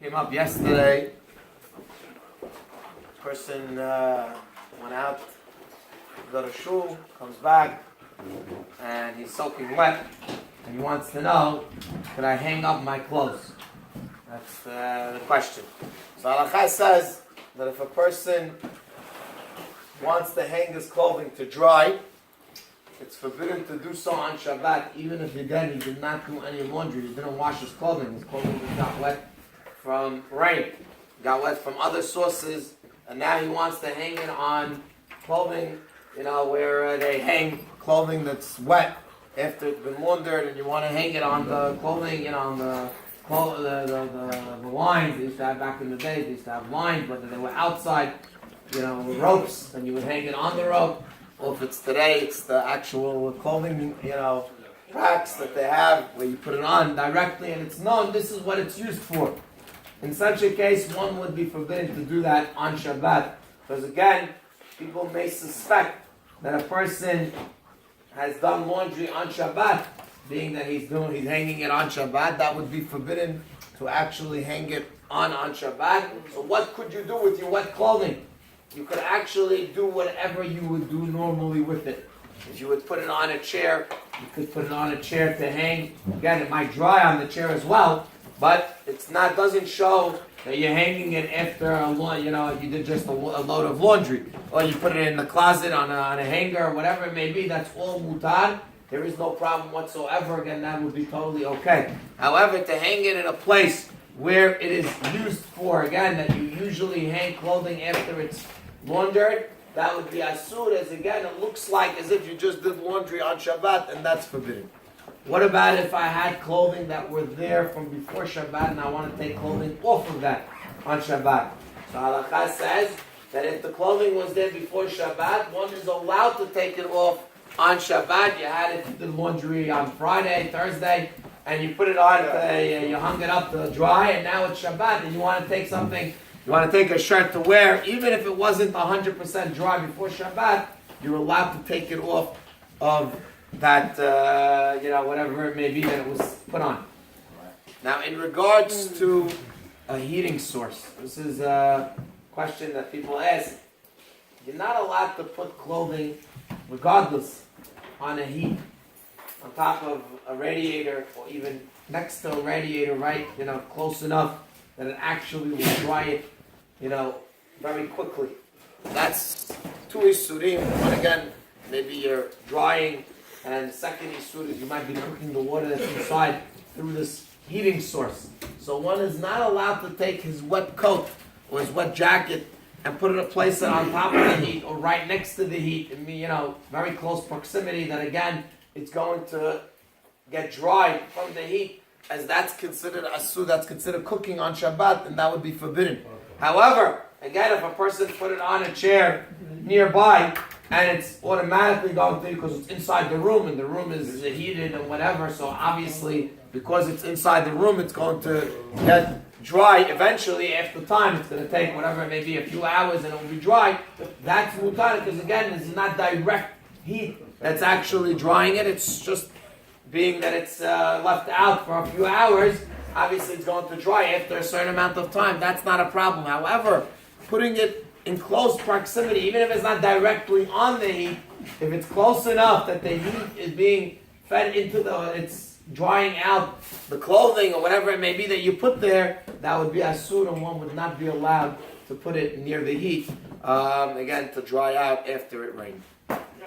Came up yesterday. Person went out, got a shul, comes back, and he's soaking wet, and he wants to know, can I hang up my clothes? That's the question. So Halakha says that if a person wants to hang his clothing to dry, it's forbidden to do so on Shabbat, even if he did not do any laundry, he didn't wash his clothing just got wet from rain, got wet from other sources, and now he wants to hang it on clothing, where they hang clothing that's wet after it's been laundered, and you want to hang it on the clothing, on the lines they used to have back in the day. They used to have lines, whether they were outside, ropes, and you would hang it on the rope. Or if it's today, it's the actual clothing, racks that they have where you put it on directly, and it's known this is what it's used for. In such a case, one would be forbidden to do that on Shabbat, because again, people may suspect that a person has done laundry on Shabbat, being that he's hanging it on Shabbat. That would be forbidden to actually hang it on Shabbat. So what could you do with your wet clothing? You could actually do whatever you would do normally with it. If you would put it on a chair, you could put it on a chair to hang. Again, it might dry on the chair as well, but doesn't show that you're hanging it after you did just a load of laundry, or you put it in the closet on a hanger, or whatever it may be. That's all mutar. There is no problem whatsoever. Again, that would be totally okay. However, to hang it in a place where it is used for, again, that you usually hang clothing after it's laundered, that would be asur, as again, it looks like as if you just did laundry on Shabbat, and that's forbidden. What about if I had clothing that were there from before Shabbat, and I want to take clothing off of that on Shabbat? So Halakha says that if the clothing was there before Shabbat, one is allowed to take it off on Shabbat. You had it, you did laundry on Friday, Thursday, and you put it on, you hung it up to dry, and now it's Shabbat, and you want to take something, you want to take a shirt to wear, even if it wasn't 100% dry before Shabbat, you're allowed to take it off of that, whatever it may be that it was put on. Now, in regards to a heating source, this is a question that people ask. You're not allowed to put clothing, regardless, on a heat, on top of a radiator, or even next to a radiator, right? Close enough that it actually will dry it, very quickly. That's two isurim. But again, maybe you're drying, and the second isur is you might be cooking the water that's inside through this heating source. So one is not allowed to take his wet coat or his wet jacket and place it on top of the heat or right next to the heat in very close proximity, that again, it's going to get dried from the heat, as that's considered asur, that's considered cooking on Shabbat, and that would be forbidden. However, again, if a person put it on a chair nearby, and it's automatically going to, because it's inside the room, and the room is heated and whatever, so obviously, because it's inside the room, it's going to get dry eventually. After time, it's going to take whatever it may be, a few hours, and it will be dry. That's mutar, because again, it's not direct heat that's actually drying it. It's just being that it's left out for a few hours. Obviously, it's going to dry after a certain amount of time. That's not a problem. However, putting it in close proximity, even if it's not directly on the heat, if it's close enough that the heat is being fed into it's drying out the clothing or whatever it may be that you put there, that would be asur, and one would not be allowed to put it near the heat, again, to dry out after it rained.